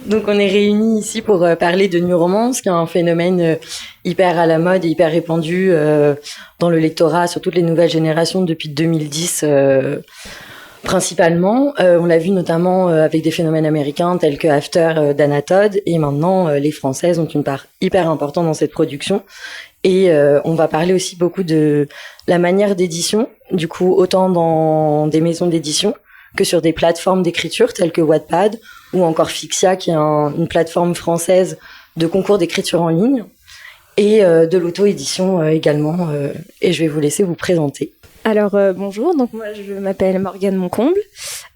Donc on est réunis ici pour parler de New Romance, qui est un phénomène hyper à la mode et hyper répandu dans le lectorat sur toutes les nouvelles générations depuis 2010 principalement. On l'a vu notamment avec des phénomènes américains tels que After d'Anna Todd, et maintenant les Françaises ont une part hyper importante dans cette production. Et on va parler aussi beaucoup de la manière d'édition, du coup autant dans des maisons d'édition que sur des plateformes d'écriture telles que Wattpad ou encore Fixia, qui est une plateforme française de concours d'écriture en ligne, et de l'auto-édition également. Et je vais vous laisser vous présenter. Alors bonjour, donc moi je m'appelle Morgane Moncomble,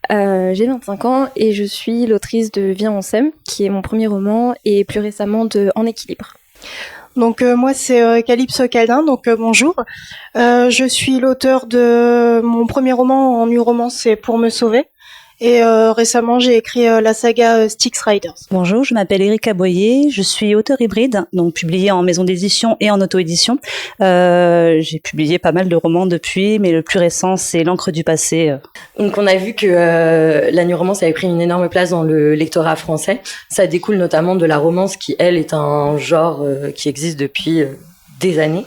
j'ai 25 ans et je suis l'autrice de Viens on s'aime, qui est mon premier roman, et plus récemment de En équilibre. Donc moi c'est Calypso Caldin, donc bonjour. Je suis l'auteur de mon premier roman en New Romance, c'est Pour me sauver. Et récemment, j'ai écrit la saga Styx Riders. Bonjour, je m'appelle Erika Boyer, je suis auteure hybride, donc publiée en maison d'édition et en auto-édition. J'ai publié pas mal de romans depuis, mais le plus récent, c'est L'encre du passé. Donc on a vu que la New Romance avait pris une énorme place dans le lectorat français. Ça découle notamment de la romance qui, elle, est un genre qui existe depuis des années.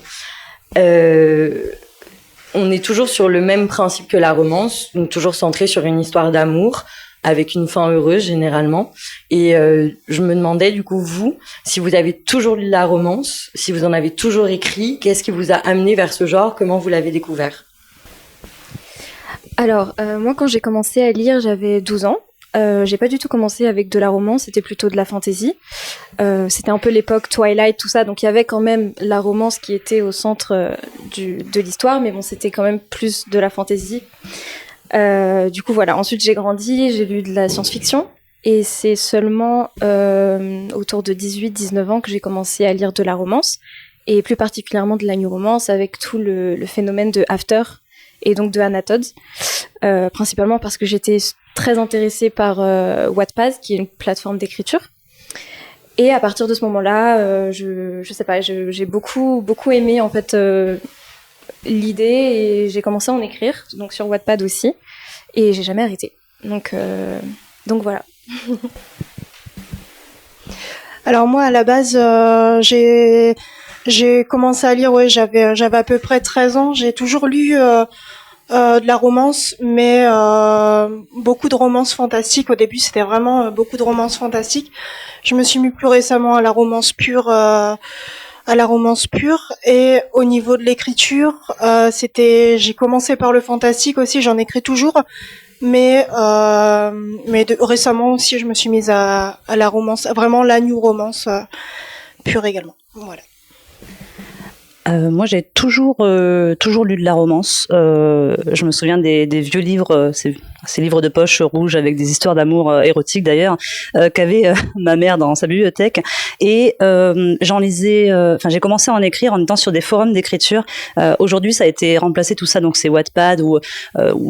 On est toujours sur le même principe que la romance, donc toujours centré sur une histoire d'amour, avec une fin heureuse généralement. Et je me demandais du coup, vous, si vous avez toujours lu la romance, si vous en avez toujours écrit, qu'est-ce qui vous a amené vers ce genre, comment vous l'avez découvert ? Alors, moi quand j'ai commencé à lire, j'avais 12 ans. J'ai pas du tout commencé avec de la romance, c'était plutôt de la fantasy. C'était un peu l'époque Twilight, tout ça, donc il y avait quand même la romance qui était au centre de l'histoire, mais bon, c'était quand même plus de la fantasy. Du coup, voilà. Ensuite, j'ai grandi, j'ai lu de la science-fiction, et c'est seulement autour de 18-19 ans que j'ai commencé à lire de la romance, et plus particulièrement de la New Romance, avec tout le phénomène de After, et donc de Anna Todd, principalement parce que j'étais très intéressée par Wattpad, qui est une plateforme d'écriture. Et à partir de ce moment-là, je sais pas, j'ai beaucoup aimé en fait l'idée, et j'ai commencé à en écrire, donc sur Wattpad aussi, et j'ai jamais arrêté. Donc voilà. Alors moi, à la base, j'ai commencé à lire, ouais, j'avais à peu près 13 ans. J'ai toujours lu de la romance, mais beaucoup de romances fantastiques. Au début, c'était vraiment beaucoup de romances fantastiques. Je me suis mis plus récemment à la romance pure, Et au niveau de l'écriture, j'ai commencé par le fantastique aussi. J'en écris toujours, mais récemment aussi, je me suis mise à la romance, vraiment la new romance pure également. Voilà. Moi, j'ai toujours lu de la romance. Je me souviens des vieux livres, ces livres de poche rouges avec des histoires d'amour érotiques d'ailleurs, qu'avait ma mère dans sa bibliothèque. Et j'en lisais. J'ai commencé à en écrire en étant sur des forums d'écriture. Aujourd'hui, ça a été remplacé tout ça, donc c'est Wattpad ou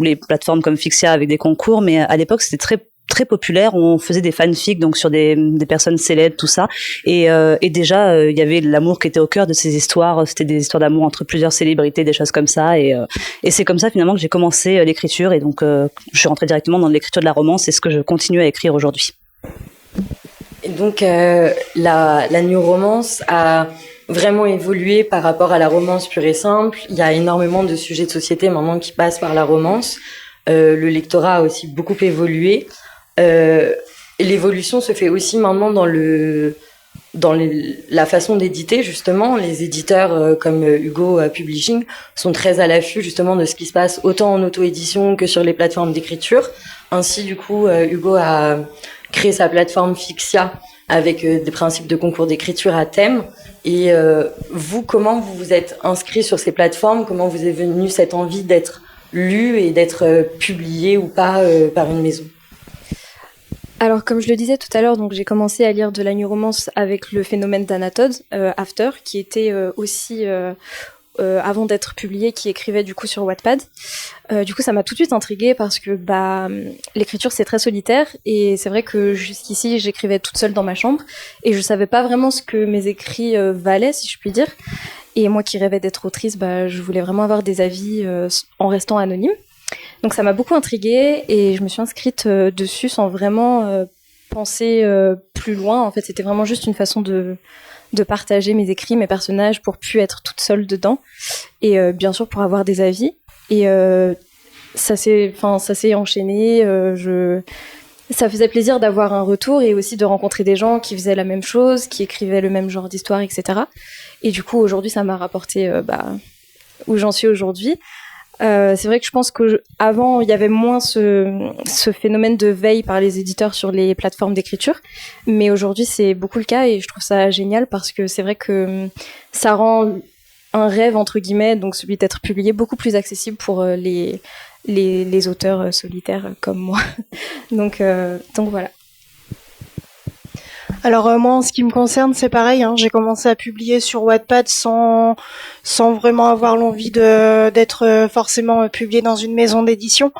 les plateformes comme Fixia avec des concours. Mais à l'époque, c'était très populaire, on faisait des fanfics donc sur des personnes célèbres, tout ça, et déjà il y avait l'amour qui était au cœur de ces histoires. C'était des histoires d'amour entre plusieurs célébrités, des choses comme ça, et c'est comme ça finalement que j'ai commencé l'écriture, et donc je suis rentrée directement dans l'écriture de la romance, et ce que je continue à écrire aujourd'hui. Et donc la New Romance a vraiment évolué par rapport à la romance pure et simple. Il y a énormément de sujets de société maintenant qui passent par la romance. Le lectorat a aussi beaucoup évolué. L'évolution se fait aussi maintenant dans la façon d'éditer, justement. Les éditeurs comme Hugo Publishing sont très à l'affût justement de ce qui se passe autant en auto-édition que sur les plateformes d'écriture. Ainsi, du coup, Hugo a créé sa plateforme Fixia avec des principes de concours d'écriture à thème. Et vous, comment vous vous êtes inscrit sur ces plateformes? Comment vous est venue cette envie d'être lu et d'être publié ou pas par une maison? Alors, comme je le disais tout à l'heure, donc j'ai commencé à lire de la New Romance avec le phénomène d'Anna Todd, After, qui était aussi, avant d'être publié, qui écrivait du coup sur Wattpad. Du coup, ça m'a tout de suite intriguée parce que l'écriture, c'est très solitaire, et c'est vrai que jusqu'ici, j'écrivais toute seule dans ma chambre, et je savais pas vraiment ce que mes écrits valaient, si je puis dire. Et moi qui rêvais d'être autrice, je voulais vraiment avoir des avis en restant anonyme. Donc ça m'a beaucoup intriguée, et je me suis inscrite dessus sans vraiment pensé plus loin. En fait, c'était vraiment juste une façon de partager mes écrits, mes personnages, pour plus être toute seule dedans. Et bien sûr, pour avoir des avis. Et ça s'est enchaîné. Ça faisait plaisir d'avoir un retour et aussi de rencontrer des gens qui faisaient la même chose, qui écrivaient le même genre d'histoire, etc. Et du coup, aujourd'hui, ça m'a rapporté où j'en suis aujourd'hui. C'est vrai que je pense qu'avant, il y avait moins ce phénomène de veille par les éditeurs sur les plateformes d'écriture. Mais aujourd'hui, c'est beaucoup le cas et je trouve ça génial parce que c'est vrai que ça rend un rêve, entre guillemets, donc celui d'être publié, beaucoup plus accessible pour les auteurs solitaires comme moi. donc voilà. Alors moi, en ce qui me concerne, c'est pareil. J'ai commencé à publier sur Wattpad sans vraiment avoir l'envie d'être forcément publié dans une maison d'édition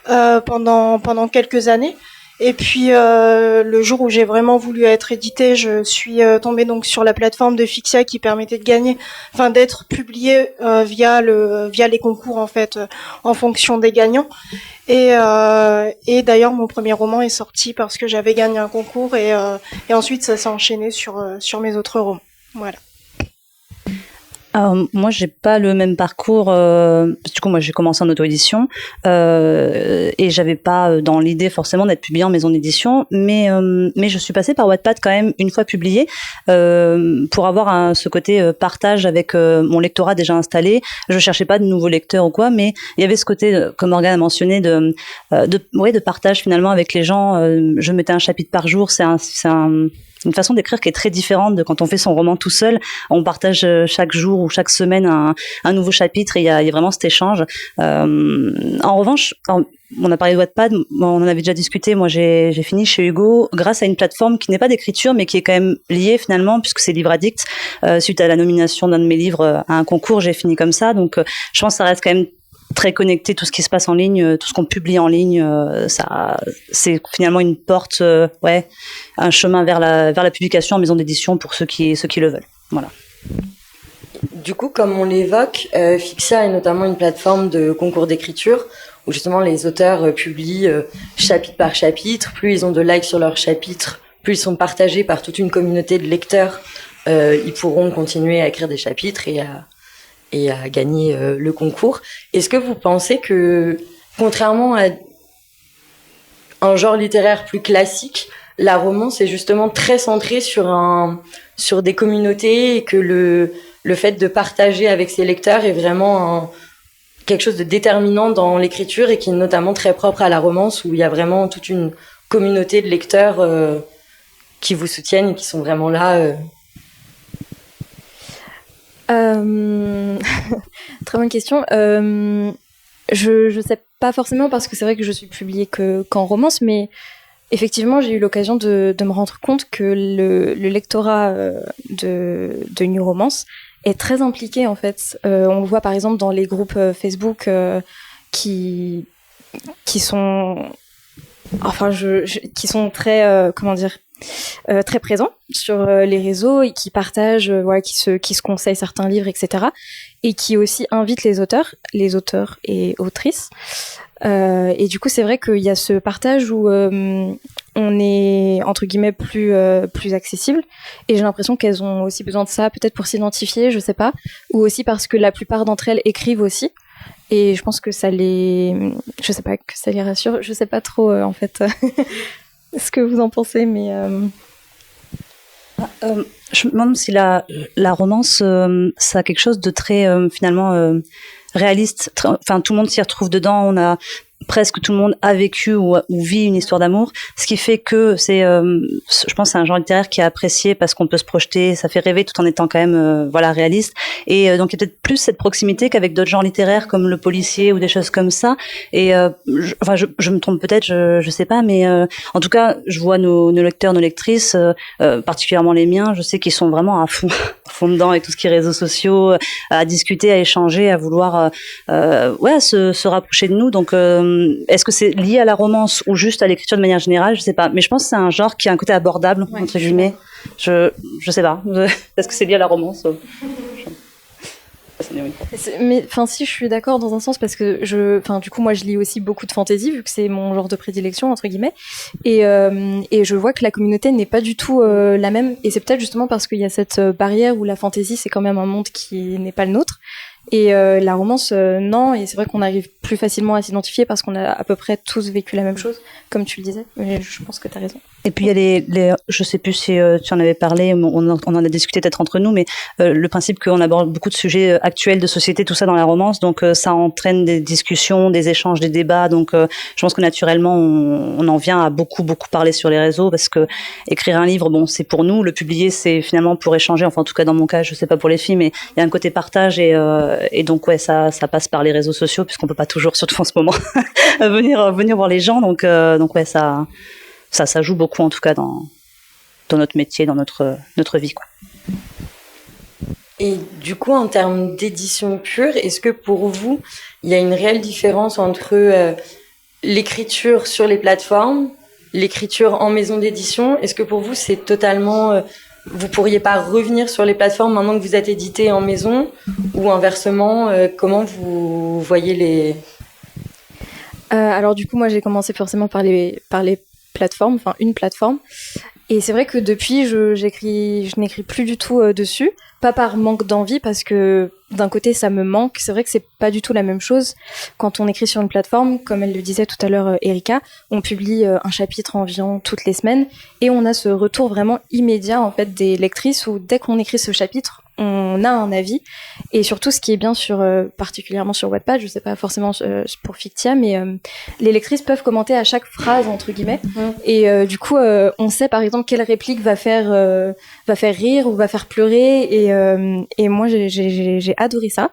pendant quelques années. Et puis le jour où j'ai vraiment voulu être éditée, je suis tombée donc sur la plateforme de Fixia qui permettait d'être publiée via les concours en fait, en fonction des gagnants. Et d'ailleurs mon premier roman est sorti parce que j'avais gagné un concours et ensuite ça s'est enchaîné sur mes autres romans. Voilà. Alors, moi, j'ai pas le même parcours. Du coup, moi, j'ai commencé en auto-édition et j'avais pas dans l'idée forcément d'être publiée en maison d'édition, mais je suis passée par Wattpad quand même une fois publiée pour avoir ce côté partage avec mon lectorat déjà installé. Je cherchais pas de nouveaux lecteurs ou quoi, mais il y avait ce côté, comme Morgane a mentionné, de partage finalement avec les gens. Je mettais un chapitre par jour. C'est une façon d'écrire qui est très différente de quand on fait son roman tout seul. On partage chaque jour ou chaque semaine un nouveau chapitre et il y a vraiment cet échange. En revanche, on a parlé de Wattpad, on en avait déjà discuté. Moi, j'ai fini chez Hugo grâce à une plateforme qui n'est pas d'écriture, mais qui est quand même liée finalement, puisque c'est Livre Addict. Suite à la nomination d'un de mes livres à un concours, j'ai fini comme ça. Donc, je pense que ça reste quand même très connecté, tout ce qui se passe en ligne, tout ce qu'on publie en ligne, ça, c'est finalement une porte, un chemin vers la publication en maison d'édition pour ceux qui le veulent. Voilà. Du coup, comme on l'évoque, Fixia est notamment une plateforme de concours d'écriture où justement les auteurs publient chapitre par chapitre. Plus ils ont de likes sur leur chapitre, plus ils sont partagés par toute une communauté de lecteurs, ils pourront continuer à écrire des chapitres et à gagner le concours. Est-ce que vous pensez que, contrairement à un genre littéraire plus classique, la romance est justement très centrée sur des communautés et que le fait de partager avec ses lecteurs est vraiment quelque chose de déterminant dans l'écriture et qui est notamment très propre à la romance où il y a vraiment toute une communauté de lecteurs qui vous soutiennent et qui sont vraiment là Très bonne question. Je sais pas forcément parce que c'est vrai que je suis publiée qu'en romance, mais effectivement j'ai eu l'occasion de me rendre compte que le lectorat de New Romance est très impliqué en fait. On le voit par exemple dans les groupes Facebook qui sont qui sont très très présents sur les réseaux et qui partagent, qui se conseillent certains livres, etc. Et qui aussi invitent les auteurs et autrices. Et du coup, c'est vrai qu'il y a ce partage où on est entre guillemets plus accessible. Et j'ai l'impression qu'elles ont aussi besoin de ça, peut-être pour s'identifier, je sais pas, ou aussi parce que la plupart d'entre elles écrivent aussi. Et je pense que ça les rassure. Je sais pas trop en fait. Ce que vous en pensez, mais je me demande si la romance, ça a quelque chose de très finalement réaliste. Enfin, tout le monde s'y retrouve dedans. Presque tout le monde a vécu ou vit une histoire d'amour, ce qui fait que c'est, je pense, c'est un genre littéraire qui est apprécié parce qu'on peut se projeter, ça fait rêver tout en étant quand même, réaliste. Et donc il y a peut-être plus cette proximité qu'avec d'autres genres littéraires comme le policier ou des choses comme ça. Et je me trompe peut-être, je sais pas, mais en tout cas, je vois nos lecteurs, nos lectrices, particulièrement les miens, je sais qu'ils sont vraiment à fond dedans avec tout ce qui est réseaux sociaux, à discuter, à échanger, à vouloir, se rapprocher de nous. Donc est-ce que c'est lié à la romance ou juste à l'écriture de manière générale? Je sais pas, mais je pense que c'est un genre qui a un côté abordable entre guillemets. Je sais pas. Est-ce que c'est lié à la romance? Mais enfin, si je suis d'accord dans un sens parce que du coup, moi, je lis aussi beaucoup de fantasy vu que c'est mon genre de prédilection entre guillemets, et je vois que la communauté n'est pas du tout la même. Et c'est peut-être justement parce qu'il y a cette barrière où la fantasy c'est quand même un monde qui n'est pas le nôtre. Et la romance, non, et c'est vrai qu'on arrive plus facilement à s'identifier parce qu'on a à peu près tous vécu la même chose, comme tu le disais, mais je pense que tu as raison. Et puis il y a je sais plus si tu en avais parlé, on en a discuté peut-être entre nous, mais le principe qu'on aborde beaucoup de sujets actuels de société, tout ça dans la romance, donc ça entraîne des discussions, des échanges, des débats, donc je pense que naturellement on en vient à beaucoup parler sur les réseaux, parce que écrire un livre, bon, c'est pour nous, le publier c'est finalement pour échanger, enfin en tout cas dans mon cas, je sais pas pour les filles, mais il y a un côté partage, et donc ouais, ça passe par les réseaux sociaux, puisqu'on peut pas toujours, surtout en ce moment, venir voir les gens, donc ouais, ça joue beaucoup en tout cas dans notre métier, dans notre vie, quoi. Et du coup, en termes d'édition pure, est-ce que pour vous, il y a une réelle différence entre l'écriture sur les plateformes, l'écriture en maison d'édition? Est-ce que pour vous, c'est totalement... vous pourriez pas revenir sur les plateformes maintenant que vous êtes édité en maison, ou inversement, comment vous voyez les... Alors du coup, moi j'ai commencé forcément par les plateformes, enfin une plateforme. Et c'est vrai que depuis, je n'écris plus du tout dessus. Pas par manque d'envie, parce que d'un côté, ça me manque. C'est vrai que c'est pas du tout la même chose quand on écrit sur une plateforme. Comme elle le disait tout à l'heure, Erika, on publie un chapitre environ toutes les semaines. Et on a ce retour vraiment immédiat, en fait, des lectrices où dès qu'on écrit ce chapitre, on a un avis. Et surtout, ce qui est bien particulièrement sur Wattpad, je sais pas forcément pour Fictia, mais les lectrices peuvent commenter à chaque phrase, entre guillemets. Et du coup, on sait par exemple quelle réplique va faire rire ou va faire pleurer. Et moi, j'ai adoré ça.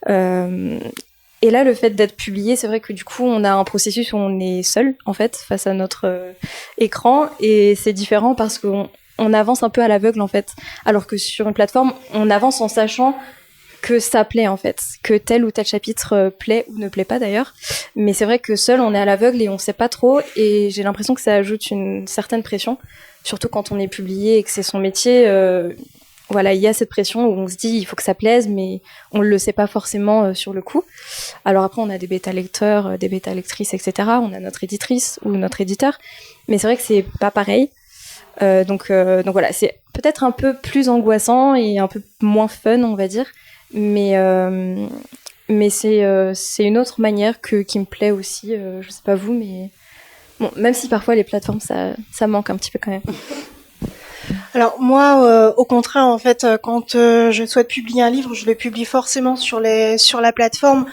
Et là, le fait d'être publié, c'est vrai que du coup, on a un processus où on est seul, en fait, face à notre écran. Et c'est différent parce qu'on avance un peu à l'aveugle, en fait. Alors que sur une plateforme, on avance en sachant que ça plaît, en fait. Que tel ou tel chapitre plaît ou ne plaît pas, d'ailleurs. Mais c'est vrai que seul, on est à l'aveugle et on sait pas trop. Et j'ai l'impression que ça ajoute une certaine pression. Surtout quand on est publié et que c'est son métier. Voilà, il y a cette pression où on se dit il faut que ça plaise, mais on le sait pas forcément sur le coup. Alors après, on a des bêta-lecteurs, des bêta-lectrices, etc. On a notre éditrice ou notre éditeur. Mais c'est vrai que c'est pas pareil. Donc voilà, c'est peut-être un peu plus angoissant et un peu moins fun, on va dire. Mais c'est une autre manière qui me plaît aussi. Je sais pas vous, mais bon, même si parfois les plateformes, ça manque un petit peu quand même. Alors moi, au contraire, en fait, quand je souhaite publier un livre, je le publie forcément sur la plateforme.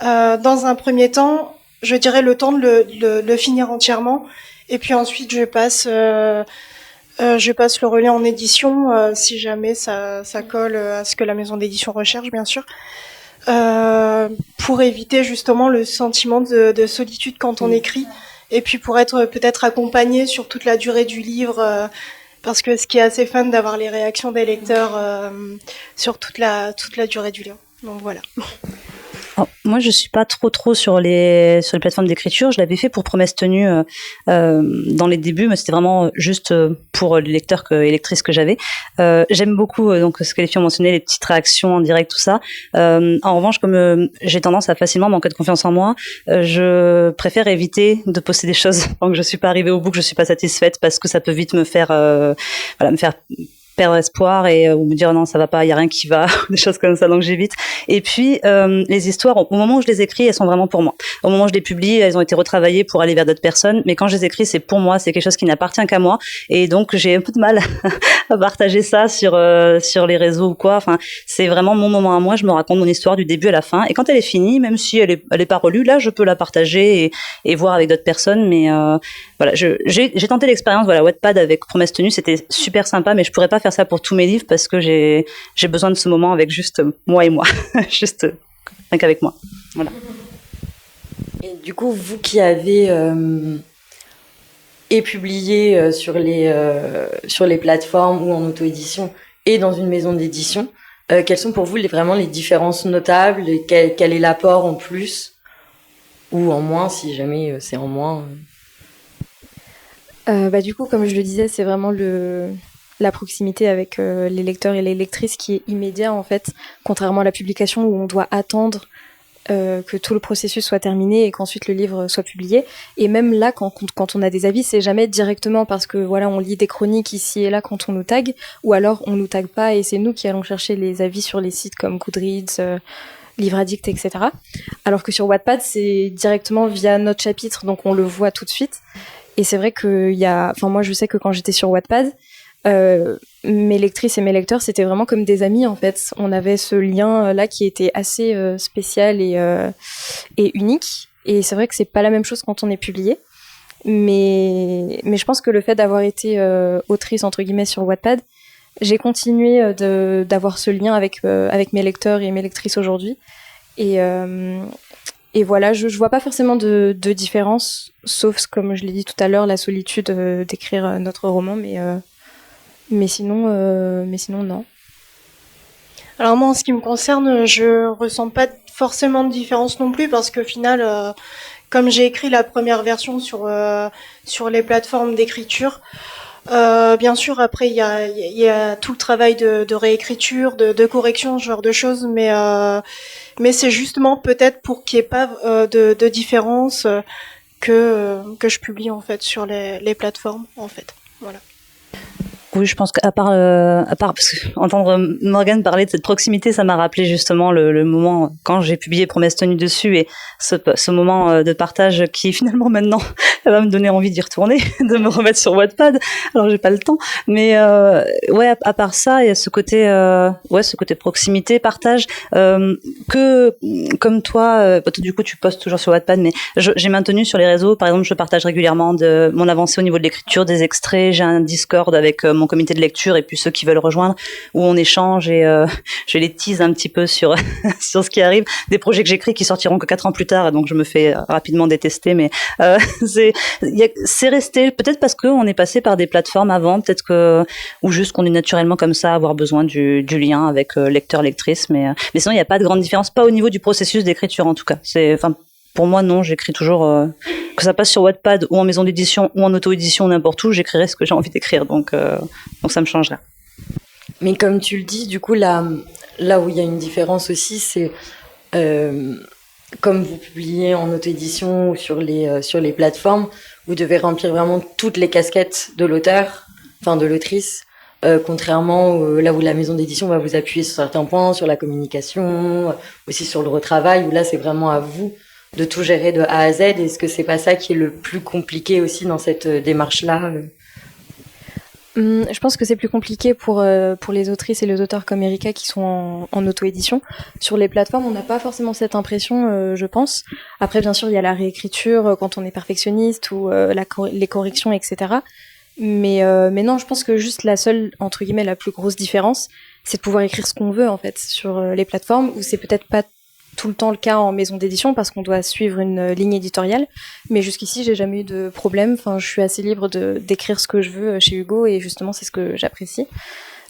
Dans un premier temps, je dirais le temps de le finir entièrement, et puis ensuite je passe le relais en édition si jamais ça colle à ce que la maison d'édition recherche, bien sûr, pour éviter justement le sentiment de solitude quand on écrit, et puis pour être peut-être accompagné sur toute la durée du livre. Parce que ce qui est assez fun d'avoir les réactions des lecteurs sur toute la durée du livre. Donc voilà. Alors, moi, je suis pas trop sur les plateformes d'écriture. Je l'avais fait pour Promesse Tenue dans les débuts, mais c'était vraiment juste pour les lecteurs et lectrices que j'avais. J'aime beaucoup donc ce que les filles ont mentionné, les petites réactions en direct, tout ça. En revanche, comme j'ai tendance à facilement manquer de confiance en moi, je préfère éviter de poster des choses tant que je suis pas arrivée au bout, que je suis pas satisfaite, parce que ça peut vite me faire perdre espoir ou me dire non, ça va pas, il y a rien qui va, des choses comme ça, donc j'évite. Et puis les histoires, au moment où je les écris, elles sont vraiment pour moi. Au moment où je les publie, elles ont été retravaillées pour aller vers d'autres personnes, mais quand je les écris, c'est pour moi, c'est quelque chose qui n'appartient qu'à moi, et donc j'ai un peu de mal à partager ça sur les réseaux ou quoi. Enfin, c'est vraiment mon moment à moi, je me raconte mon histoire du début à la fin, et quand elle est finie, même si elle est pas relue, là je peux la partager et voir avec d'autres personnes. Mais voilà, j'ai tenté l'expérience, voilà, Wattpad avec Promesse Tenue, c'était super sympa, mais je pourrais pas faire ça pour tous mes livres parce que j'ai besoin de ce moment avec juste moi et moi, juste rien qu'avec moi. Voilà. Et du coup, vous qui avez publié sur les plateformes ou en auto-édition et dans une maison d'édition, quelles sont pour vous vraiment les différences notables, et quel est l'apport en plus ou en moins, si jamais c'est en moins Du coup, comme je le disais, c'est vraiment la proximité avec les lecteurs et les lectrices qui est immédiat en fait, contrairement à la publication où on doit attendre que tout le processus soit terminé et qu'ensuite le livre soit publié. Et même là, quand on a des avis, c'est jamais directement parce que voilà, on lit des chroniques ici et là quand on nous tag, ou alors on nous tag pas et c'est nous qui allons chercher les avis sur les sites comme Goodreads, Livre Addict, etc. Alors que sur Wattpad, c'est directement via notre chapitre, donc on le voit tout de suite. Et c'est vrai moi je sais que quand j'étais sur Wattpad, mes lectrices et mes lecteurs, c'était vraiment comme des amis en fait. On avait ce lien là qui était assez spécial et unique. Et c'est vrai que c'est pas la même chose quand on est publié. Mais je pense que le fait d'avoir été autrice entre guillemets sur Wattpad, j'ai continué d'avoir ce lien avec mes lecteurs et mes lectrices aujourd'hui. Et voilà, je vois pas forcément de différence, sauf comme je l'ai dit tout à l'heure, la solitude d'écrire notre roman, mais sinon non. Alors moi, en ce qui me concerne, je ressens pas forcément de différence non plus parce qu'au final, comme j'ai écrit la première version sur les plateformes d'écriture, bien sûr après il y a tout le travail de réécriture, de correction, ce genre de choses, mais c'est justement peut-être pour qu'il n'y ait pas de différence que je publie en fait sur les plateformes en fait. Voilà. Oui, je pense qu'à part parce que entendre Morgane parler de cette proximité, ça m'a rappelé justement le moment quand j'ai publié Promesse tenue dessus et ce moment de partage qui finalement maintenant va me donner envie d'y retourner, de me remettre sur Wattpad. Alors j'ai pas le temps, mais ouais, à part ça, il y a ce côté proximité, partage que comme toi, du coup tu postes toujours sur Wattpad, mais j'ai maintenu sur les réseaux. Par exemple, je partage régulièrement de mon avancée au niveau de l'écriture, des extraits. J'ai un Discord avec mon comité de lecture et puis ceux qui veulent rejoindre où on échange et je les tease un petit peu sur sur ce qui arrive, des projets que j'écris qui sortiront que 4 ans plus tard, donc je me fais rapidement détester, mais c'est resté peut-être parce qu'on est passé par des plateformes avant, peut-être que ou juste qu'on est naturellement comme ça, avoir besoin du lien avec lecteur lectrice, mais sinon il n'y a pas de grande différence, pas au niveau du processus d'écriture en tout cas. Pour moi, non, j'écris toujours, que ça passe sur Wattpad ou en maison d'édition ou en auto-édition, n'importe où, j'écrirai ce que j'ai envie d'écrire, donc ça me changerait. Mais comme tu le dis, du coup, là où il y a une différence aussi, c'est comme vous publiez en auto-édition ou sur les plateformes, vous devez remplir vraiment toutes les casquettes de l'auteur, enfin de l'autrice, contrairement là où la maison d'édition va vous appuyer sur certains points, sur la communication, aussi sur le retravail, où là c'est vraiment à vous de tout gérer de A à Z. Est-ce que c'est pas ça qui est le plus compliqué aussi dans cette démarche-là Je pense que c'est plus compliqué pour les autrices et les auteurs comme Erika qui sont en auto-édition. Sur les plateformes, on n'a pas forcément cette impression, je pense. Après, bien sûr, il y a la réécriture quand on est perfectionniste ou les corrections, etc. Mais non, je pense que juste la seule, entre guillemets, la plus grosse différence, c'est de pouvoir écrire ce qu'on veut, en fait, sur les plateformes, où c'est peut-être pas tout le temps le cas en maison d'édition parce qu'on doit suivre une ligne éditoriale, mais jusqu'ici j'ai jamais eu de problème. Enfin, je suis assez libre d'écrire ce que je veux chez Hugo et justement c'est ce que j'apprécie.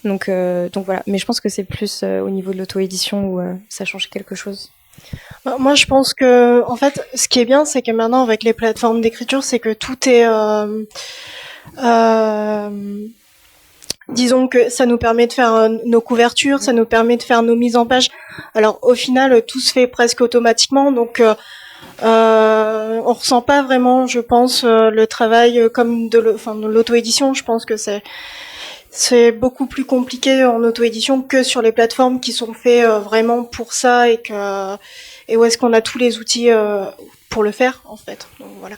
Donc voilà. Mais je pense que c'est plus au niveau de l'auto-édition où ça change quelque chose. Moi, je pense que en fait, ce qui est bien, c'est que maintenant avec les plateformes d'écriture, c'est que tout est disons que ça nous permet de faire nos couvertures, ça nous permet de faire nos mises en page. Alors au final, tout se fait presque automatiquement, donc on ressent pas vraiment, je pense, le travail comme de l'auto-édition. Je pense que c'est beaucoup plus compliqué en auto-édition que sur les plateformes qui sont faits vraiment pour ça et où est-ce qu'on a tous les outils pour le faire en fait. Donc voilà.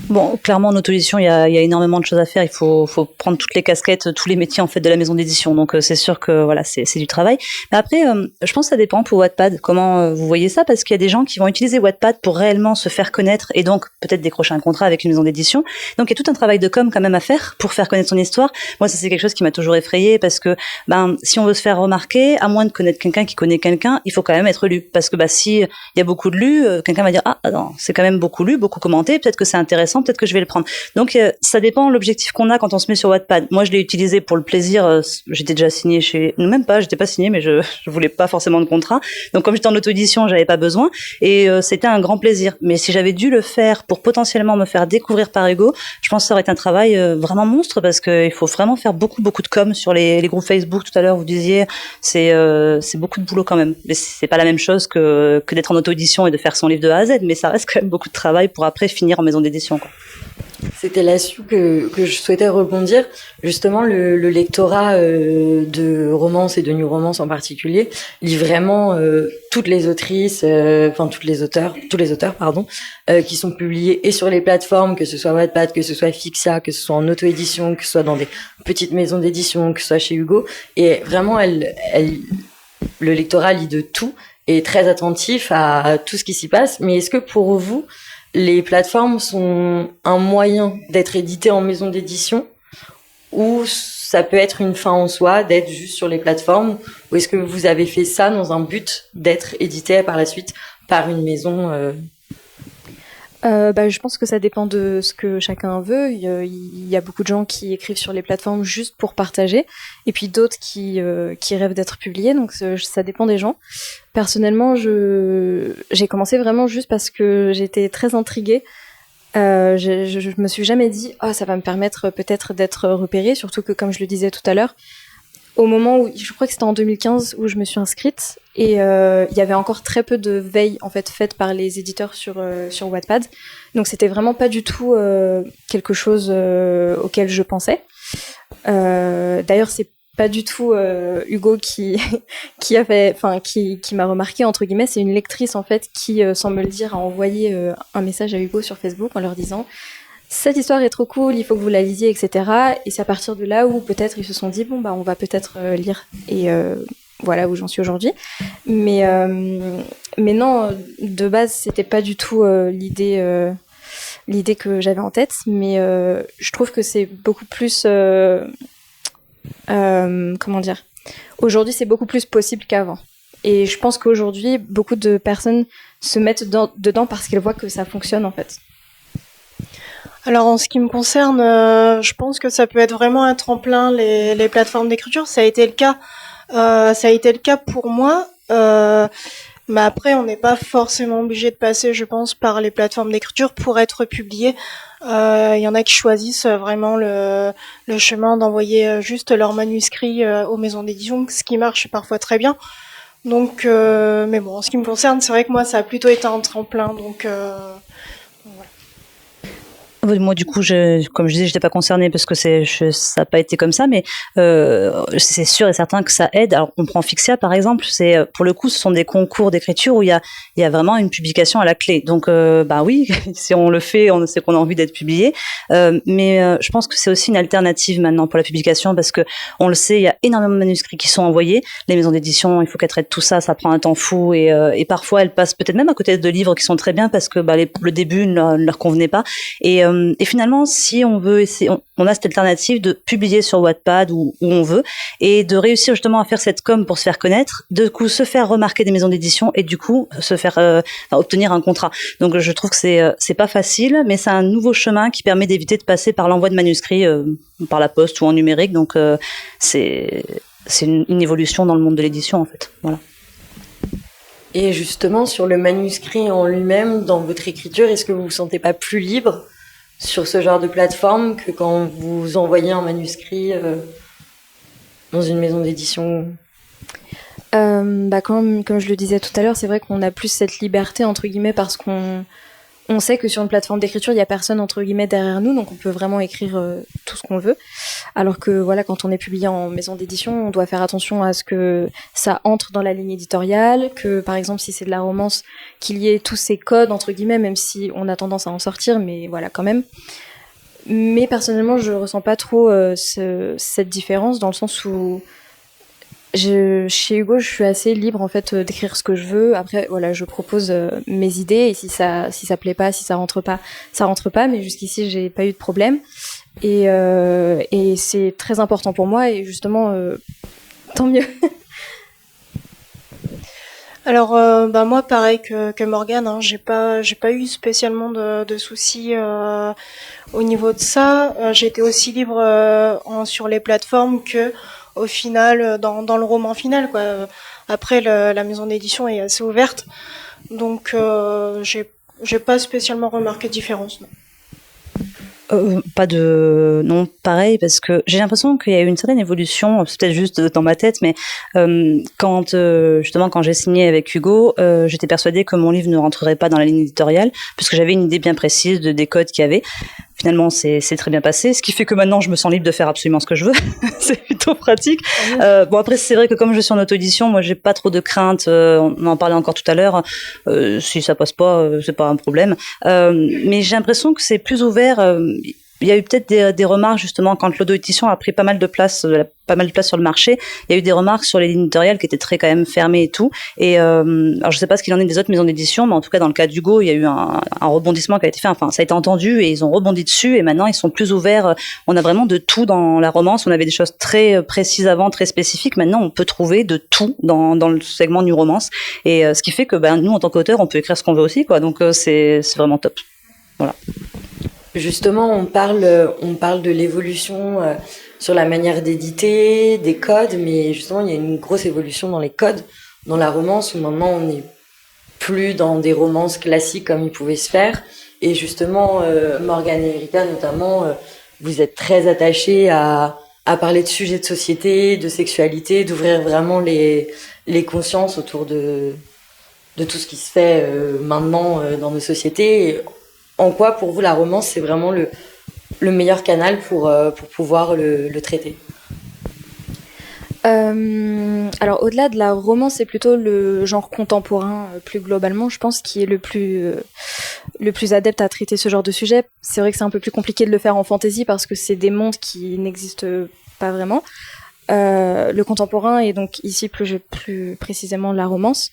Bon, clairement en auto-édition, il y a énormément de choses à faire. Il faut prendre toutes les casquettes, tous les métiers en fait de la maison d'édition. Donc c'est sûr que voilà, c'est du travail. Mais après, je pense que ça dépend pour Wattpad. Comment vous voyez ça? Parce qu'il y a des gens qui vont utiliser Wattpad pour réellement se faire connaître et donc peut-être décrocher un contrat avec une maison d'édition. Donc il y a tout un travail de com quand même à faire pour faire connaître son histoire. Moi, ça c'est quelque chose qui m'a toujours effrayée parce que si on veut se faire remarquer, à moins de connaître quelqu'un qui connaît quelqu'un, il faut quand même être lu. Parce que si il y a beaucoup de lus, quelqu'un va dire non, c'est quand même beaucoup lu, beaucoup commenté. Peut-être que c'est intéressant intéressant, peut-être que je vais le prendre. Donc ça dépend de l'objectif qu'on a quand on se met sur Wattpad. Moi, je l'ai utilisé pour le plaisir. J'étais déjà signée chez, même pas, j'étais pas signée, mais je voulais pas forcément de contrat. Donc comme j'étais en auto-édition, j'avais pas besoin, et c'était un grand plaisir. Mais si j'avais dû le faire pour potentiellement me faire découvrir par Hugo, je pense que ça aurait été un travail vraiment monstre, parce que il faut vraiment faire beaucoup de com sur les groupes Facebook. Tout à l'heure, vous disiez, c'est beaucoup de boulot quand même. Mais c'est pas la même chose que d'être en auto-édition et de faire son livre de A à Z, mais ça reste quand même beaucoup de travail pour après finir en maison d'édition, quoi. C'était là-dessus que je souhaitais rebondir. Justement, le lectorat de romance et de new romance en particulier lit vraiment toutes les autrices, tous les auteurs, pardon, qui sont publiés et sur les plateformes, que ce soit Wattpad, que ce soit Fixia, que ce soit en auto-édition, que ce soit dans des petites maisons d'édition, que ce soit chez Hugo. Et vraiment, le lectorat lit de tout et est très attentif à tout ce qui s'y passe. Mais est-ce que pour vous, les plateformes sont un moyen d'être édité en maison d'édition, ou ça peut être une fin en soi d'être juste sur les plateformes, ou est-ce que vous avez fait ça dans un but d'être édité par la suite par une maison Je pense que ça dépend de ce que chacun veut. Il y a beaucoup de gens qui écrivent sur les plateformes juste pour partager, et puis d'autres qui rêvent d'être publiés, donc ça dépend des gens. Personnellement, j'ai commencé vraiment juste parce que j'étais très intriguée. Je me suis jamais dit ça va me permettre peut-être d'être repérée, surtout que, comme je le disais tout à l'heure, au moment où, je crois que c'était en 2015 où je me suis inscrite, et il y avait encore très peu de veille en fait faite par les éditeurs sur Wattpad, donc c'était vraiment pas du tout quelque chose auquel je pensais. D'ailleurs, c'est pas du tout Hugo qui m'a remarqué, entre guillemets. C'est une lectrice en fait qui, sans me le dire, a envoyé un message à Hugo sur Facebook en leur disant: cette histoire est trop cool, il faut que vous la lisiez, etc. Et c'est à partir de là où peut-être ils se sont dit on va peut-être lire, et voilà où j'en suis aujourd'hui. Mais non, de base c'était pas du tout l'idée que j'avais en tête, mais je trouve que c'est beaucoup plus comment dire, aujourd'hui c'est beaucoup plus possible qu'avant, et je pense qu'aujourd'hui beaucoup de personnes se mettent dedans parce qu'elles voient que ça fonctionne en fait. Alors en ce qui me concerne, je pense que ça peut être vraiment un tremplin, les plateformes d'écriture. Ça a été le cas pour moi. Mais après, on n'est pas forcément obligé de passer, je pense, par les plateformes d'écriture pour être publié. Il y en a qui choisissent vraiment le chemin d'envoyer juste leur manuscrit aux maisons d'édition, ce qui marche parfois très bien. Donc, mais bon, en ce qui me concerne, c'est vrai que moi, ça a plutôt été un tremplin. Donc, voilà. Moi, du coup, comme je disais, j'étais pas concernée parce que ça n'a pas été comme ça, mais c'est sûr et certain que ça aide. Alors, on prend Fixia, par exemple. Pour le coup, ce sont des concours d'écriture où il y a vraiment une publication à la clé. Donc, oui, si on le fait, on sait qu'on a envie d'être publié. Mais je pense que c'est aussi une alternative maintenant pour la publication, parce que on le sait, il y a énormément de manuscrits qui sont envoyés. Les maisons d'édition, il faut qu'elles traitent tout ça, ça prend un temps fou, et parfois elles passent peut-être même à côté de livres qui sont très bien parce que le début ne leur convenait pas. Et finalement, si on veut essayer, on a cette alternative de publier sur Wattpad où on veut, et de réussir justement à faire cette com pour se faire connaître, de coup se faire remarquer des maisons d'édition, et du coup se faire obtenir un contrat. Donc je trouve que c'est pas facile, mais c'est un nouveau chemin qui permet d'éviter de passer par l'envoi de manuscrits par la poste ou en numérique. Donc c'est une évolution dans le monde de l'édition en fait. Voilà. Et justement, sur le manuscrit en lui-même, dans votre écriture, est-ce que vous vous sentez pas plus libre sur ce genre de plateforme que quand vous envoyez un manuscrit dans une maison d'édition? Comme je le disais tout à l'heure, c'est vrai qu'on a plus cette liberté, entre guillemets, parce qu'on sait que sur une plateforme d'écriture, il n'y a personne, entre guillemets, derrière nous, donc on peut vraiment écrire tout ce qu'on veut. Alors que voilà, quand on est publié en maison d'édition, on doit faire attention à ce que ça entre dans la ligne éditoriale, que par exemple, si c'est de la romance, qu'il y ait tous ces codes, entre guillemets, même si on a tendance à en sortir, mais voilà, quand même. Mais personnellement, je ressens pas trop cette différence, dans le sens où chez Hugo, je suis assez libre en fait d'écrire ce que je veux. Après, voilà, je propose mes idées, et si ça plaît pas, si ça rentre pas, mais jusqu'ici, j'ai pas eu de problème. Et c'est très important pour moi, et justement, tant mieux. Alors moi pareil que Morgane, hein, j'ai pas eu spécialement de soucis au niveau de ça. J'ai été aussi libre sur les plateformes que au final dans le roman final quoi. Après la maison d'édition est assez ouverte, donc j'ai pas spécialement remarqué de différence. Non. Pas de non pareil parce que j'ai l'impression qu'il y a eu une certaine évolution, c'est peut-être juste dans ma tête, mais justement quand j'ai signé avec Hugo, j'étais persuadée que mon livre ne rentrerait pas dans la ligne éditoriale puisque j'avais une idée bien précise des codes qu'il y avait. Finalement, c'est très bien passé, ce qui fait que maintenant je me sens libre de faire absolument ce que je veux. C'est plutôt pratique. Bon après c'est vrai que comme je suis en auto-édition, moi j'ai pas trop de craintes. On en parlait encore tout à l'heure. Si ça passe pas, c'est pas un problème. Mais j'ai l'impression que c'est plus ouvert. Il y a eu peut-être des remarques justement quand l'auto-édition a pris pas mal de place sur le marché. Il y a eu des remarques sur les lignes éditoriales qui étaient très quand même fermées et tout. Et alors je sais pas ce qu'il en est des autres maisons d'édition, mais en tout cas dans le cas d'Hugo, il y a eu un rebondissement qui a été fait. Enfin, ça a été entendu et ils ont rebondi dessus et maintenant ils sont plus ouverts. On a vraiment de tout dans la romance. On avait des choses très précises avant, très spécifiques. Maintenant, on peut trouver de tout dans le segment New Romance. Et ce qui fait que nous en tant qu'auteurs, on peut écrire ce qu'on veut aussi, quoi. Donc c'est vraiment top. Voilà. Justement, on parle de l'évolution sur la manière d'éditer, des codes, mais justement, il y a une grosse évolution dans les codes, dans la romance, où maintenant on n'est plus dans des romances classiques comme il pouvait se faire. Et justement, Morgane et Erika, notamment, vous êtes très attachés à parler de sujets de société, de sexualité, d'ouvrir vraiment les consciences autour de tout ce qui se fait maintenant dans nos sociétés. Et en quoi, pour vous, la romance, c'est vraiment le meilleur canal pour pouvoir le traiter? Alors, au-delà de la romance, c'est plutôt le genre contemporain, plus globalement, je pense, qui est le plus adepte à traiter ce genre de sujet. C'est vrai que c'est un peu plus compliqué de le faire en fantasy parce que c'est des mondes qui n'existent pas vraiment. Le contemporain, et donc ici plus précisément la romance,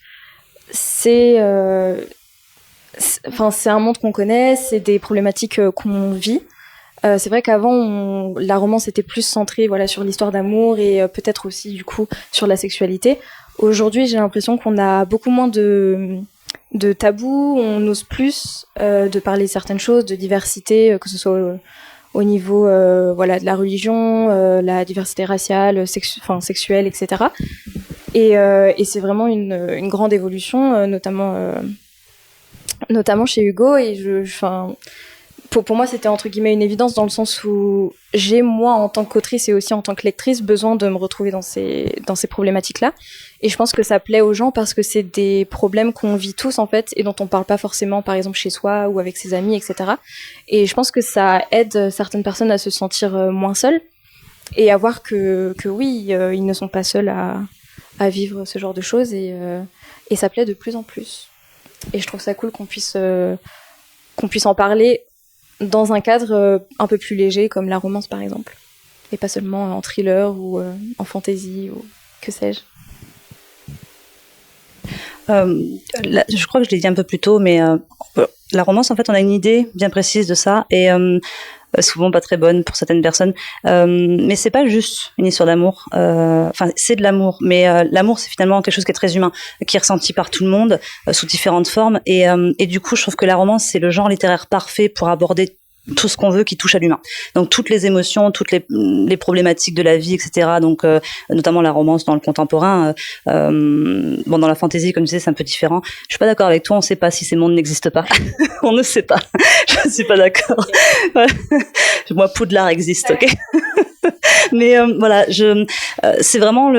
c'est un monde qu'on connaît, c'est des problématiques qu'on vit. C'est vrai qu'avant, la romance était plus centrée sur l'histoire d'amour et peut-être aussi du coup sur la sexualité. Aujourd'hui, j'ai l'impression qu'on a beaucoup moins de tabous, on ose plus de parler de certaines choses, de diversité, que ce soit au niveau de la religion, la diversité raciale, sexuelle, etc. Et c'est vraiment une grande évolution, notamment chez Hugo, et pour moi c'était entre guillemets une évidence dans le sens où j'ai, moi en tant qu'autrice et aussi en tant que lectrice, besoin de me retrouver dans ces problématiques là, et je pense que ça plaît aux gens parce que c'est des problèmes qu'on vit tous en fait et dont on parle pas forcément par exemple chez soi ou avec ses amis, etc. Et je pense que ça aide certaines personnes à se sentir moins seules et à voir que oui, ils ne sont pas seuls à vivre ce genre de choses, et ça plaît de plus en plus. Et je trouve ça cool qu'on puisse en parler dans un cadre un peu plus léger, comme la romance par exemple, et pas seulement en thriller ou en fantasy ou que sais-je. Je crois que je l'ai dit un peu plus tôt, mais la romance, en fait, on a une idée bien précise de ça, et souvent pas très bonne pour certaines personnes. Mais c'est pas juste une histoire d'amour. Enfin, c'est de l'amour, mais l'amour, c'est finalement quelque chose qui est très humain, qui est ressenti par tout le monde sous différentes formes. Et du coup, je trouve que la romance, c'est le genre littéraire parfait pour aborder tout ce qu'on veut qui touche à l'humain. Donc toutes les émotions, toutes les problématiques de la vie, etc. Donc notamment la romance dans le contemporain. Dans la fantasy, comme tu disais, c'est un peu différent. Je suis pas d'accord avec toi. On ne sait pas si ces mondes n'existent pas. On ne sait pas. Je suis pas d'accord. Moi, Poudlard existe, ok. Mais c'est vraiment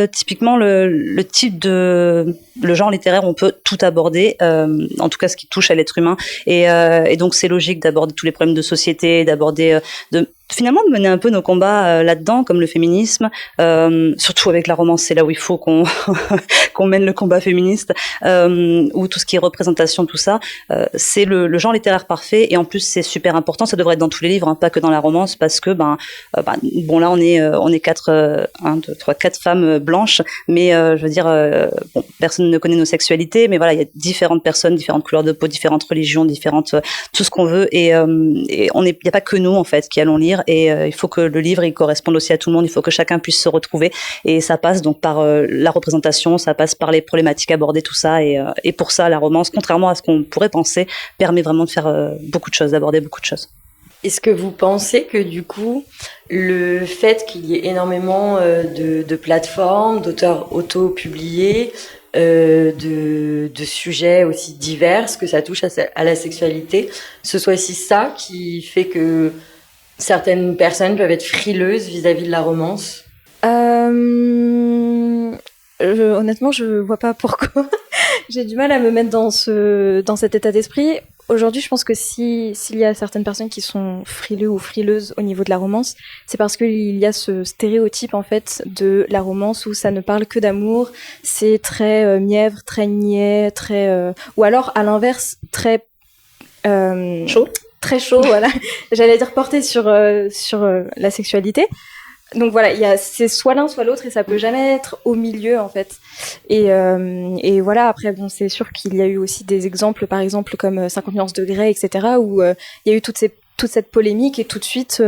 typiquement le type de le genre littéraire où on peut tout aborder, en tout cas ce qui touche à l'être humain, et donc c'est logique d'aborder tous les problèmes de société, d'aborder finalement de mener un peu nos combats là-dedans, comme le féminisme, surtout avec la romance, c'est là où il faut qu'on qu'on mène le combat féministe, ou tout ce qui est représentation, tout ça, c'est le genre littéraire parfait, et en plus c'est super important, ça devrait être dans tous les livres, hein, pas que dans la romance, parce que là on est quatre femmes blanches, mais je veux dire personne ne connaît nos sexualités, mais voilà, il y a différentes personnes, différentes couleurs de peau, différentes religions, tout ce qu'on veut, et il y a pas que nous en fait qui allons lire. lire et il faut que le livre il corresponde aussi à tout le monde, il faut que chacun puisse se retrouver et ça passe donc par la représentation, ça passe par les problématiques abordées, tout ça et pour ça la romance, contrairement à ce qu'on pourrait penser, permet vraiment de faire beaucoup de choses, d'aborder beaucoup de choses. Est-ce que vous pensez que du coup, le fait qu'il y ait énormément de plateformes, d'auteurs auto-publiés, de sujets aussi divers, que ça touche à la sexualité, ce soit aussi ça qui fait que certaines personnes peuvent être frileuses vis-à-vis de la romance? Honnêtement, je vois pas pourquoi. J'ai du mal à me mettre dans cet état d'esprit. Aujourd'hui, je pense que s'il y a certaines personnes qui sont frileux ou frileuses au niveau de la romance, c'est parce qu'il y a ce stéréotype en fait de la romance où ça ne parle que d'amour, c'est très mièvre, très niais, très ou alors à l'inverse très Chaud. Très chaud, voilà. J'allais dire porté sur la sexualité. Donc voilà, c'est soit l'un soit l'autre et ça peut jamais être au milieu en fait. Et voilà, après bon, c'est sûr qu'il y a eu aussi des exemples, par exemple comme 50 nuances de Grey, etc. où il y a eu toute cette polémique et tout de suite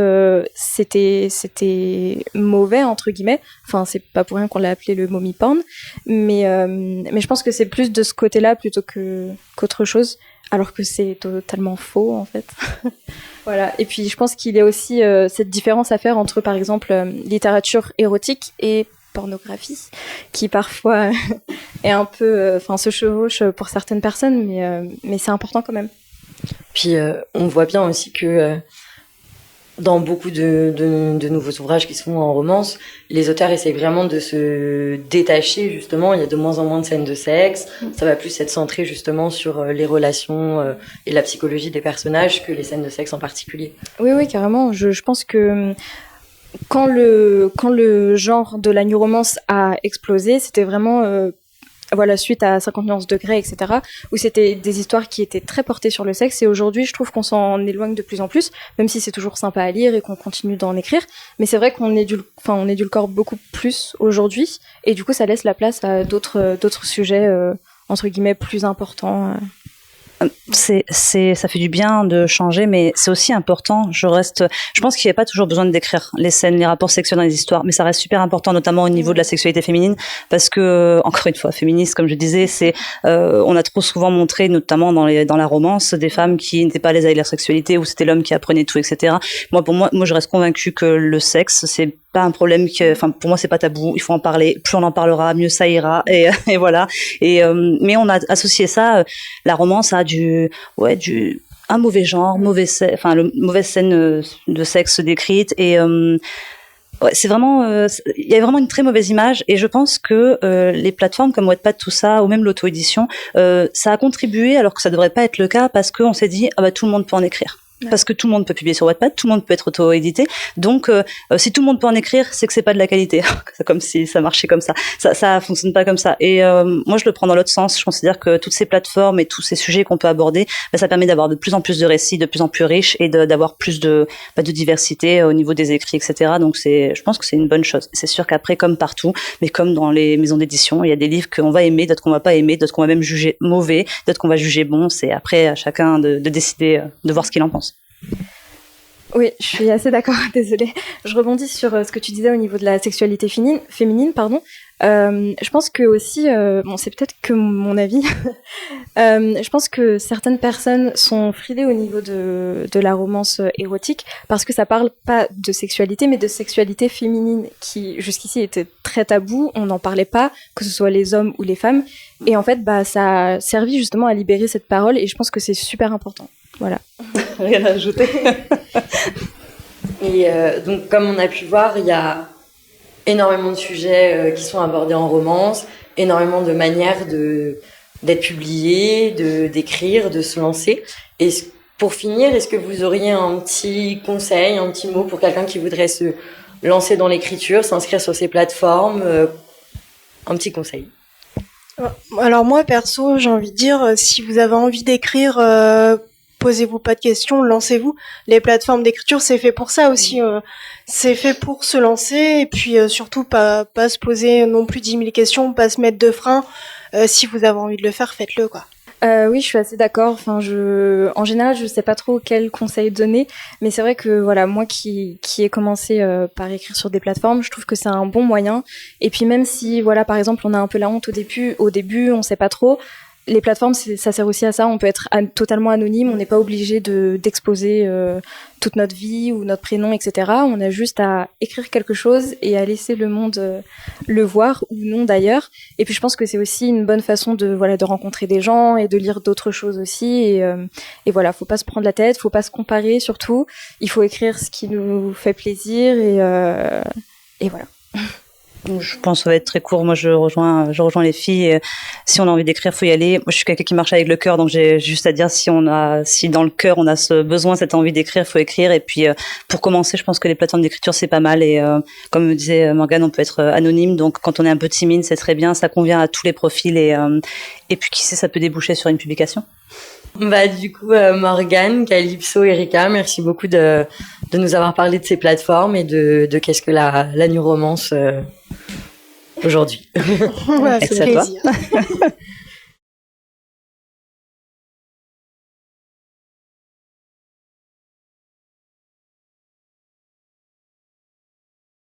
c'était mauvais entre guillemets. Enfin, c'est pas pour rien qu'on l'a appelé le mommy porn, mais je pense que c'est plus de ce côté-là plutôt qu'autre chose, alors que c'est totalement faux en fait. Voilà. Et puis je pense qu'il y a aussi cette différence à faire entre par exemple littérature érotique et pornographie, qui parfois est un peu, se chevauche pour certaines personnes, mais c'est important quand même. Puis on voit bien aussi que dans beaucoup de nouveaux ouvrages qui se font en romance, les auteurs essayent vraiment de se détacher, justement. Il y a de moins en moins de scènes de sexe. Ça va plus être centré, justement, sur les relations et la psychologie des personnages que les scènes de sexe en particulier. Oui, carrément. Je pense que quand le genre de la new romance a explosé, c'était vraiment... suite à 50 nuances de Grey, etc., où c'était des histoires qui étaient très portées sur le sexe, et aujourd'hui, je trouve qu'on s'en éloigne de plus en plus, même si c'est toujours sympa à lire et qu'on continue d'en écrire, mais c'est vrai qu'on édulcore beaucoup plus aujourd'hui, et du coup, ça laisse la place à d'autres sujets, entre guillemets, plus importants. Ça fait du bien de changer, mais c'est aussi important. Je pense qu'il n'y a pas toujours besoin d'écrire les scènes, les rapports sexuels dans les histoires, mais ça reste super important, notamment au niveau de la sexualité féminine, parce que, encore une fois, féministe, comme je disais, on a trop souvent montré, notamment dans la romance, des femmes qui n'étaient pas à l'aise avec leur sexualité, où c'était l'homme qui apprenait tout, etc. Pour moi, je reste convaincue que le sexe, c'est pas un problème pour moi, c'est pas tabou. Il faut en parler. Plus on en parlera, mieux ça ira. Et voilà. Mais on a associé ça, la romance à un mauvais genre, mauvaise scène de sexe décrite et c'est vraiment il y a vraiment une très mauvaise image et je pense que les plateformes comme Wattpad, tout ça, ou même l'auto-édition, ça a contribué alors que ça devrait pas être le cas parce qu'on s'est dit tout le monde peut en écrire. Parce que tout le monde peut publier sur Wattpad, tout le monde peut être auto-édité. Donc, si tout le monde peut en écrire, c'est que c'est pas de la qualité. C'est comme si ça marchait comme ça. Ça fonctionne pas comme ça. Et moi, je le prends dans l'autre sens. Je considère que toutes ces plateformes et tous ces sujets qu'on peut aborder, ça permet d'avoir de plus en plus de récits, de plus en plus riches et d'avoir plus de diversité au niveau des écrits, etc. Donc, je pense que c'est une bonne chose. C'est sûr qu'après, comme partout, mais comme dans les maisons d'édition, il y a des livres qu'on va aimer, d'autres qu'on va pas aimer, d'autres qu'on va même juger mauvais, d'autres qu'on va juger bons. C'est après à chacun de décider, de voir ce qu'il en pense. Oui, je suis assez d'accord, désolée. Je rebondis sur ce que tu disais au niveau de la sexualité féminine, pardon. Je pense que aussi, c'est peut-être que mon avis, je pense que certaines personnes sont frilées au niveau de la romance érotique parce que ça parle pas de sexualité, mais de sexualité féminine qui jusqu'ici était très tabou, on n'en parlait pas, que ce soit les hommes ou les femmes. Et en fait, ça a servi justement à libérer cette parole et je pense que c'est super important. Voilà. Rien à ajouter. Et donc, comme on a pu voir, il y a énormément de sujets qui sont abordés en romance, énormément de manières d'être publiés, d'écrire, de se lancer. Et pour finir, est-ce que vous auriez un petit conseil, un petit mot pour quelqu'un qui voudrait se lancer dans l'écriture, s'inscrire sur ces plateformes, un petit conseil? Alors moi, perso, j'ai envie de dire, si vous avez envie d'écrire, posez-vous pas de questions, lancez-vous. Les plateformes d'écriture, c'est fait pour ça aussi. C'est fait pour se lancer et puis surtout pas se poser non plus 10 000 questions, pas se mettre de frein. Si vous avez envie de le faire, faites-le, quoi. Oui, je suis assez d'accord. Enfin, en général, je sais pas trop quel conseil donner, mais c'est vrai que voilà, moi qui ai commencé par écrire sur des plateformes, je trouve que c'est un bon moyen. Et puis même si voilà, par exemple, on a un peu la honte au début, on sait pas trop. Les plateformes, ça sert aussi à ça. On peut être totalement anonyme. On n'est pas obligé d'exposer toute notre vie ou notre prénom, etc. On a juste à écrire quelque chose et à laisser le monde le voir ou non d'ailleurs. Et puis je pense que c'est aussi une bonne façon de rencontrer des gens et de lire d'autres choses aussi. Et voilà, faut pas se prendre la tête, faut pas se comparer surtout. Il faut écrire ce qui nous fait plaisir et voilà. Je pense que ça va être très court. Moi, je rejoins les filles. Si on a envie d'écrire, faut y aller. Moi, je suis quelqu'un qui marche avec le cœur, donc j'ai juste à dire si dans le cœur on a ce besoin, cette envie d'écrire, faut écrire. Et puis, pour commencer, je pense que les plateformes d'écriture c'est pas mal. Et comme disait Morgane, on peut être anonyme. Donc, quand on est un peu timide, c'est très bien. Ça convient à tous les profils. Et puis, qui sait, ça peut déboucher sur une publication. Du coup, Morgane, Calypso, Erika, merci beaucoup de nous avoir parlé de ces plateformes et de qu'est-ce que la new romance aujourd'hui. Ouais, c'est un plaisir.